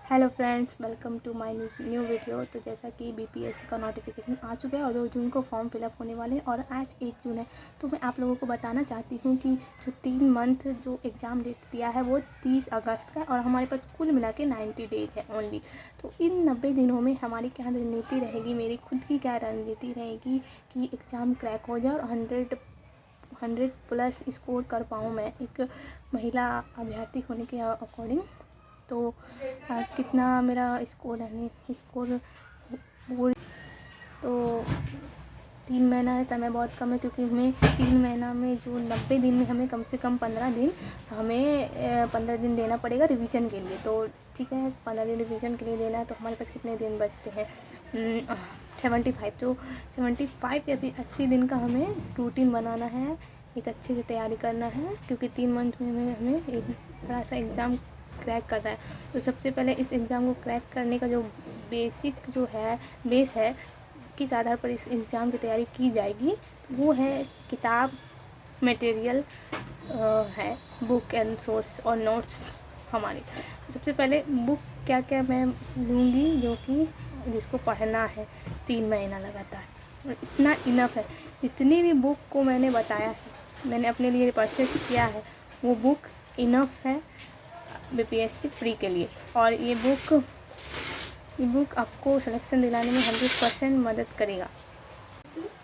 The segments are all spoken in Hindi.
Hello friends, welcome to my new video. तो जैसा कि बीपीएससी का नोटिफिकेशन आ चुका है और 2 जून को फॉर्म फिलअप होने वाले हैं और आज 1 जून है। तो मैं आप लोगों को बताना चाहती हूँ कि जो 3 मंथ जो एग्ज़ाम डेट दिया है वो 30 अगस्त का और हमारे पास कुल मिला के 90 डेज है ओनली। तो इन 90 दिनों में हमारी क्या रणनीति रहेगी, मेरी खुद की क्या रणनीति रहेगी कि एग्ज़ाम क्रैक हो जाए और 100 प्लस स्कोर कर पाऊँ मैं एक महिला अभ्यर्थी होने के अकॉर्डिंग। तो कितना मेरा स्कोर है, स्कोर वो तो 3 महीना है, समय बहुत कम है क्योंकि हमें 3 महीना में जो 90 दिन में हमें कम से कम 15 दिन देना पड़ेगा रिवीजन के लिए। तो ठीक है, 15 दिन रिवीजन के लिए देना है तो हमारे पास कितने दिन बचते हैं 75। तो 75 या फिर 80 दिन का हमें रूटीन बनाना है, एक अच्छे से तैयारी करना है क्योंकि 3 मंथ में हमें एक बड़ा सा एग्ज़ाम क्रैक करना है। तो सबसे पहले इस एग्ज़ाम को क्रैक करने का जो बेसिक जो है बेस है, किस आधार पर इस एग्ज़ाम की तैयारी की जाएगी, वो है किताब, मटेरियल है, बुक एंड सोर्स और नोट्स हमारे। सबसे पहले बुक क्या क्या मैं लूँगी जो कि जिसको पढ़ना है 3 महीना लगातार, और इतना इनफ है। जितनी भी बुक को मैंने बताया है, मैंने अपने लिए परचेस किया है, वो बुक इनफ है बीपीएससी प्री के लिए। और ये बुक आपको सिलेक्शन दिलाने में 100% मदद करेगा।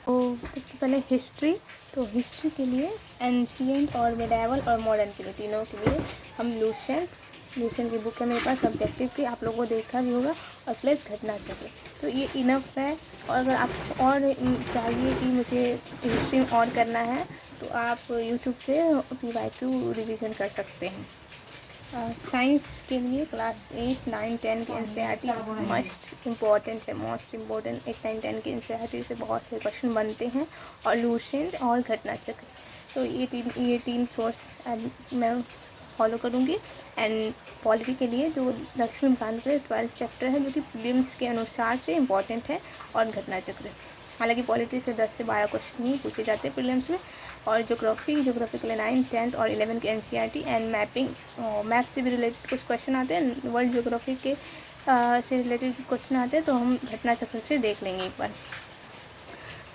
तो सबसे पहले हिस्ट्री, तो हिस्ट्री के लिए एंशिएंट और मिडाइवल और मॉडर्न के लिए, तीनों के लिए हम लूसेंट की बुक है मेरे पास, सब्जेक्टिव की, आप लोगों को देखा भी होगा, और प्लस घटना चक्र। तो ये इनफ है। और अगर आपको और चाहिए कि मुझे हिस्ट्री में और करना है तो आप यूट्यूब से PYQ रिवीजन कर सकते हैं। साइंस के लिए क्लास 8, 9, 10 के NCERT मोस्ट इम्पॉर्टेंट 8, 9, 10 के NCERT से बहुत से क्वेश्चन बनते हैं, और लूसेंट और घटना चक्र। तो ये तीन सोर्स मैं फॉलो करूँगी। एंड पॉलिटी के लिए जो लक्ष्मीकांत के 12 चैप्टर है जो कि प्रीलिम्स के अनुसार से इम्पॉर्टेंट है, और घटना चक्र। हालांकि पॉलिटी से 10 से 12 क्वेश्चन ही पूछे जाते हैं प्रीलिम्स में। और ज्योग्राफी के लिए 9, 10 और 11 के NCERT एंड मैप से भी रिलेटेड कुछ क्वेश्चन आते हैं, वर्ल्ड ज्योग्राफी के से रिलेटेड क्वेश्चन आते हैं, तो हम घटना चक्र से देख लेंगे एक बार।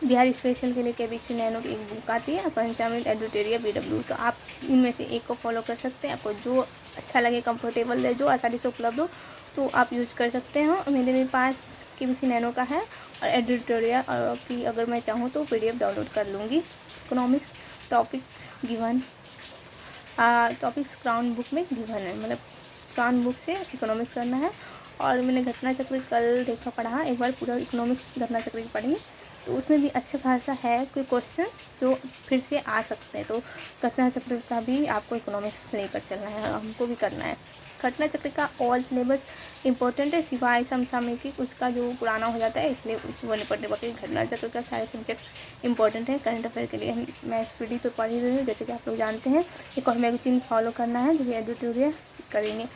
बिहार स्पेशल के लिए KBC नैनो की एक बुक आती है, पंचामृत, एडुटेरिया, BW। तो आप इनमें से एक को फॉलो कर सकते हैं, आपको जो अच्छा लगे, कंफर्टेबल रहे, जो आसानी से उपलब्ध हो, तो आप यूज कर सकते हो। मेरे पास KBC नैनो का है, और एडिटोरिया की अगर मैं चाहूँ तो PDF डाउनलोड कर लूँगी। Economics topics given, topics crown book में गिवन है, मतलब क्राउन बुक से इकोनॉमिक्स करना है। और मैंने घटना चक्र कल देखा पढ़ा, एक बार पूरा इकोनॉमिक्स घटना चक्र की पढ़ी, तो उसमें भी अच्छा खासा है कोई क्वेश्चन जो फिर से आ सकते हैं। तो घटना चक्र का भी आपको इकोनॉमिक्स लेकर चलना है, हमको भी करना है। घटना चक्र का ऑल सिलेबस इंपॉर्टेंट है, सिवाय समसामयिक उसका जो पुराना हो जाता है, इसलिए उसको नहीं पढ़ने पड़ते। घटना चक्र का सारे सब्जेक्ट इंपॉर्टेंट है। करंट अफेयर के लिए मैं SPD पे पढ़ी रही हूँ, जैसे कि आप लोग जानते हैं। एक और मैगजीन फॉलो करना है जो कि एडिटोरियल करेंगे।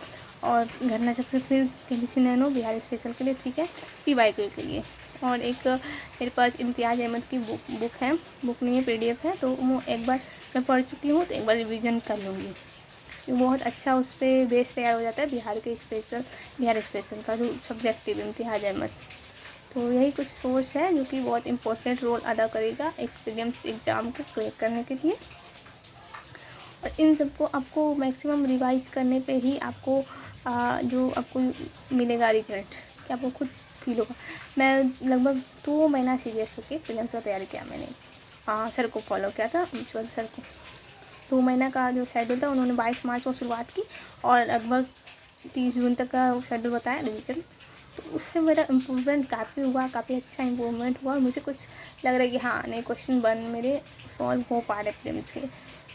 और घटना चक्र फिर KBC नैनो बिहार स्पेशल के लिए, ठीक है, PYQ के लिए। और एक मेरे पास इम्तियाज़ अहमद की बुक है, बुक नहीं है, PDF है, तो वो एक बार मैं पढ़ चुकी हूँ, तो एक बार रिवीजन कर लूँगी। बहुत अच्छा उस पर बेस तैयार हो जाता है बिहार स्पेशल का जो सब्जेक्टिव इम्तियाज़ अहमद। तो यही कुछ सोर्स है जो कि बहुत इंपॉर्टेंट रोल अदा करेगा एक प्रीलिम्स एग्ज़ाम को क्रैक करने के लिए। और इन सबको आपको मैक्सिमम रिवाइज करने पे ही आपको जो आपको मिलेगा रिजल्ट, कि आपको खुद फील होगा। मैं लगभग 2 महीना सीरियस होकर प्रीलिम्स का तैयारी किया मैंने। सर को फॉलो किया था, उज्ज्वल सर को। 2 महीना का जो शेड्यूल था उन्होंने 22 मार्च को शुरुआत की और लगभग 30 जून तक का शेड्यूल बताया रिवीजन। तो उससे मेरा इम्प्रूवमेंट काफ़ी हुआ, काफ़ी अच्छा इम्प्रूवमेंट हुआ, और मुझे कुछ लग रहा है कि हाँ नए क्वेश्चन मेरे सॉल्व हो पा रहे प्रीलिम्स के।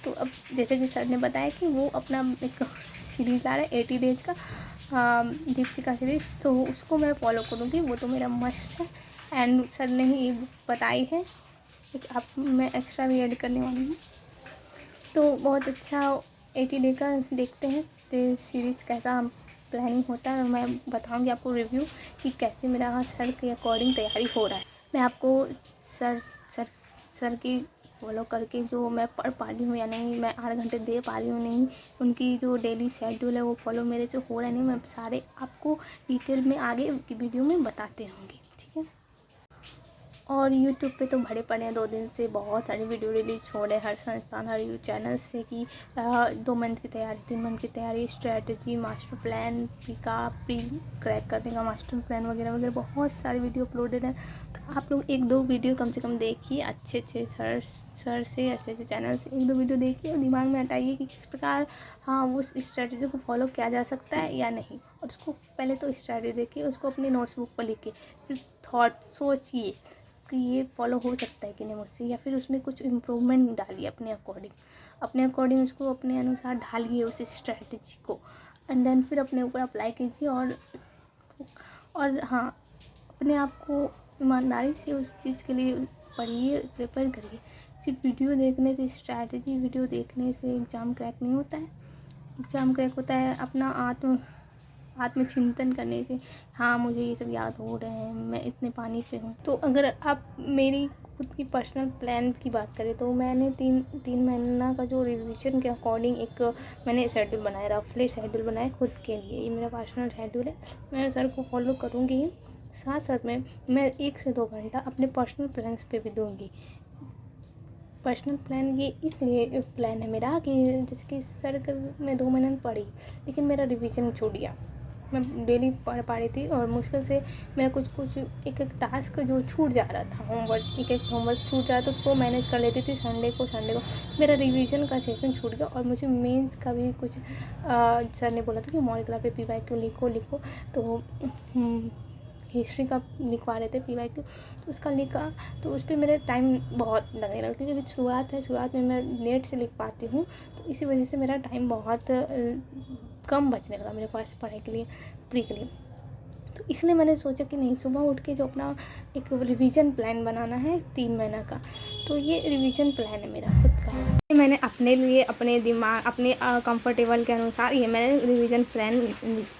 तो अब जैसे कि सर ने बताया कि वो अपना एक सीरीज़ ला रहे हैं 80 डेज का, दीपशिखा सीरीज़, तो उसको मैं फॉलो करूँगी, वो तो मेरा मस्ट है। एंड सर ने ही ये बुक बताई है, एक आप मैं एक्स्ट्रा भी ऐड करने वाली हूँ। तो बहुत अच्छा 80 डे का देखते हैं तो सीरीज़ कैसा प्लानिंग होता है, और मैं बताऊंगी आपको रिव्यू कि कैसे मेरा सर के अकॉर्डिंग तैयारी हो रहा है। मैं आपको सर की फॉलो करके जो मैं पढ़ पा रही हूँ या नहीं, मैं 8 घंटे दे पा रही हूँ नहीं, उनकी जो डेली शेड्यूल है वो फॉलो मेरे से हो रहा नहीं, मैं सारे आपको डिटेल में आगे की वीडियो में बताते रहूँगी, ठीक है। और यूट्यूब पे तो भरे पड़े हैं 2 दिन से, बहुत सारी वीडियो रिलीज हो रहे हैं हर संस्थान हर यूट्यूब चैनल से कि 2 मंथ की तैयारी, 3 मंथ की तैयारी, strategy, master plan, pre crack करने का मास्टर प्लान वगैरह वगैरह, बहुत सारी वीडियो अपलोडेड है। तो आप लोग 1-2 वीडियो कम से कम देखिए, अच्छे सर से अच्छे चैनल से 1-2 वीडियो देखिए और दिमाग में हटाइए कि किस प्रकार हाँ उस स्ट्रेटजी को फॉलो किया जा सकता है या नहीं। और उसको पहले तो स्ट्रेटजी देखिए, उसको अपनी नोट्सबुक पर लिखिए, फिर थॉट सोचिए कि ये फॉलो हो सकता है कि नहीं मुझसे, या फिर उसमें कुछ इम्प्रूवमेंट डालिए अपने अकॉर्डिंग उसको अपने अनुसार ढालिए उस स्ट्रेटजी को, एंड देन फिर अपने ऊपर अप्लाई कीजिए। और हाँ, अपने आप को ईमानदारी से उस चीज़ के लिए पढ़िए, प्रिपेयर करिए। सिर्फ वीडियो देखने से, स्ट्रैटेजी वीडियो देखने से एग्ज़ाम क्रैक नहीं होता है। एग्ज़ाम क्रैक होता है अपना आत्मचिंतन करने से। हाँ, मुझे ये सब याद हो रहे हैं, मैं इतने पानी पे हूँ। तो अगर आप मेरी खुद की पर्सनल प्लान की बात करें तो मैंने 3 महीना का जो रिवीजन के अकॉर्डिंग एक मैंने शेड्यूल बनाया, रफली शेड्यूल बनाया खुद के लिए। ये मेरा पर्सनल शेड्यूल है, मैं सर को फॉलो करूँगी। साथ साथ में मैं 1 से 2 घंटा अपने पर्सनल प्लान्स पे भी दूँगी। पर्सनल प्लान ये इसलिए प्लान है मेरा कि जैसे कि सर मैं 2 महीने में पढ़ी, लेकिन मेरा रिवीजन छूट गया। मैं डेली पढ़ पा रही थी और मुश्किल से मेरा कुछ एक टास्क जो छूट जा रहा था, एक होमवर्क छूट जा रहा था, उसको मैनेज कर लेती थी संडे को। मेरा रिवीजन का सेशन छूट गया और मुझे मेंस का भी कुछ सर ने बोला था कि मॉलिक्यूलर पे PYQ लिखो, तो हिस्ट्री का लिखवा रहे थे PYQ, तो उसका लिखा, तो उस पर मेरा टाइम बहुत लगने लगा, क्योंकि अभी शुरुआत में मैं लेट से लिख पाती हूँ, तो इसी वजह से मेरा टाइम बहुत कम बचने लगा मेरे पास पढ़ाई के लिए, प्री के लिए। तो इसलिए मैंने सोचा कि नहीं, सुबह उठ के जो अपना एक रिवीजन प्लान बनाना है 3 महीना का, तो ये रिवीजन प्लान है मेरा खुद का। मैंने अपने लिए, अपने दिमाग, अपने कंफर्टेबल के अनुसार ये मैंने रिवीजन प्लान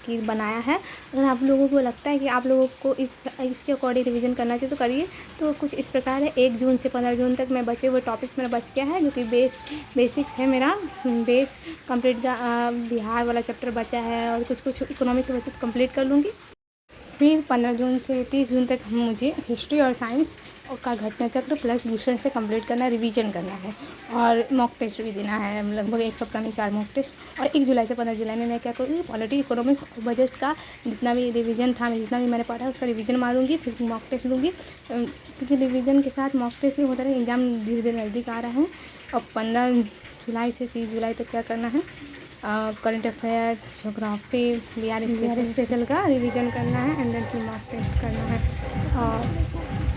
की बनाया है। अगर आप लोगों को लगता है कि आप लोगों को इसके अकॉर्डिंग रिवीजन करना चाहिए तो करिए। तो कुछ इस प्रकार है, 1 जून से 15 जून तक मैं बचे हुए टॉपिक्स मेरा बच गया है, जो कि बेसिक्स है मेरा, बेस कंप्लीट बिहार वाला चैप्टर बचा है, और कुछ इकोनॉमिक्स बचे तो कंप्लीट कर लूँगी। फिर 15 जून से 30 जून तक मुझे हिस्ट्री और साइंस का घटना चक्र प्लस दूसरे से कंप्लीट करना है, रिवीजन करना है, और मॉक टेस्ट भी देना है, लगभग 1 सप्ताह में 4 मॉक टेस्ट। और 1 जुलाई से 15 जुलाई में मैं क्या करूँगी, पॉलिटी, इकोनॉमिक्स और बजट का जितना भी रिवीजन था, जितना भी मैंने पढ़ा उसका रिवीजन मारूंगी, फिर मॉक टेस्ट लूँगी, क्योंकि रिवीजन के साथ मॉक टेस्ट नहीं होता है, एग्ज़ाम धीरे धीरे नज़दीक आ रहा है। और 15 जुलाई से 30 जुलाई तक क्या करना है, current affair, geography, Bihar special का रिवीजन करना है, एंड देन फिर मॉक टेस्ट करना है।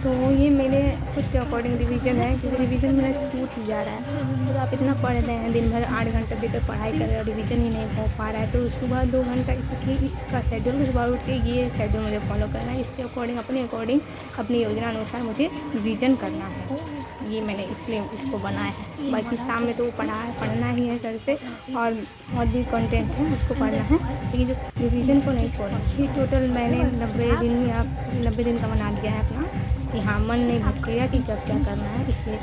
तो ये मेरे खुद के अकॉर्डिंग रिवीजन है, क्योंकि रिवीजन मेरा छूट ही जा रहा है। तो आप इतना पढ़ रहे हैं, दिन भर 8 घंटे देकर पढ़ाई कर रहे हैं, रिवीजन ही नहीं हो पा रहा है, तो सुबह 2 घंटा इसका शेड्यूल, सुबह उठ के ये शेड्यूल मुझे फॉलो करना है, इसके अकॉर्डिंग अपनी योजना अनुसार मुझे रिवीजन करना है। ये मैंने इसलिए इसको बनाया है। बाकी शाम में तो पढ़ना ही है सर से, और भी कंटेंट है उसको पढ़ना है, लेकिन जो रिवीजन को नहीं छोड़ना। ये टोटल मैंने 90 दिन का बना दिया है अपना, कि हाँ मन नहीं भटकेगा कि कब क्या करना है। इसलिए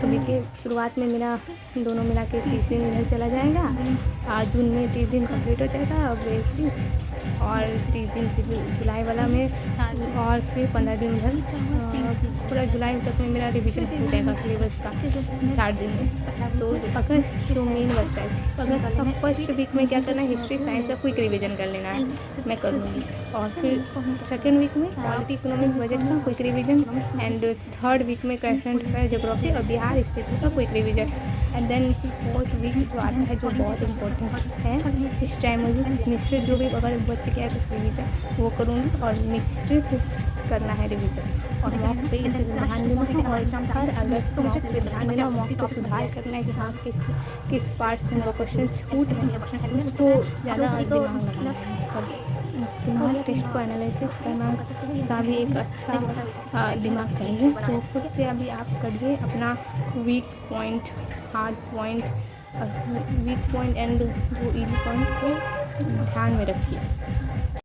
कभी के शुरुआत में मेरा दोनों मिला के 30 दिन इधर चला जाएगा, जून में 30 दिन कंप्लीट हो जाएगा बेसिक्स, और 30 दिन फिर जुलाई वाला में, और फिर 15 दिन उधर, पूरा जुलाई तक में मेरा रिवीजन हो जाएगा सिलेबस का 4 दिन में। तो अगस्त जो मेन बचता है, अगस्त का फर्स्ट वीक में क्या करना है, हिस्ट्री साइंस का क्विक रिवीजन कर लेना है, मैं कर लूँगी। और फिर सेकेंड वीक में पॉलिटी, इकोनॉमिक्स, बजट का quick revision, and third week में करंट अफेयर, ज्योग्राफी और बिहार स्पेशल का quick revision. And then fourth week जो आता है, जो बहुत इम्पोर्टेंट है, इस टाइम मुझे मिश्रित जो भी अगर बच गया कुछ रिवीजन वो करूँगी, और मिश्रित करना है रिवीजन, और मॉक पे इसे ध्यान देना है, और हर अगस्त मॉक पे ध्यान देना, मॉक पे सुधार करना है कि हाँ किस पार्ट से वो क्वेश्चन छूट है, उसको ज़्यादा दिमाग लगाना है। दिमाग टेस्ट को एनालिसिस करना का भी एक अच्छा दिमाग चाहिए। तो खुद से अभी आप करिए, अपना weak point, hard point, weak point and जो इजी पॉइंट को ध्यान में रखिए।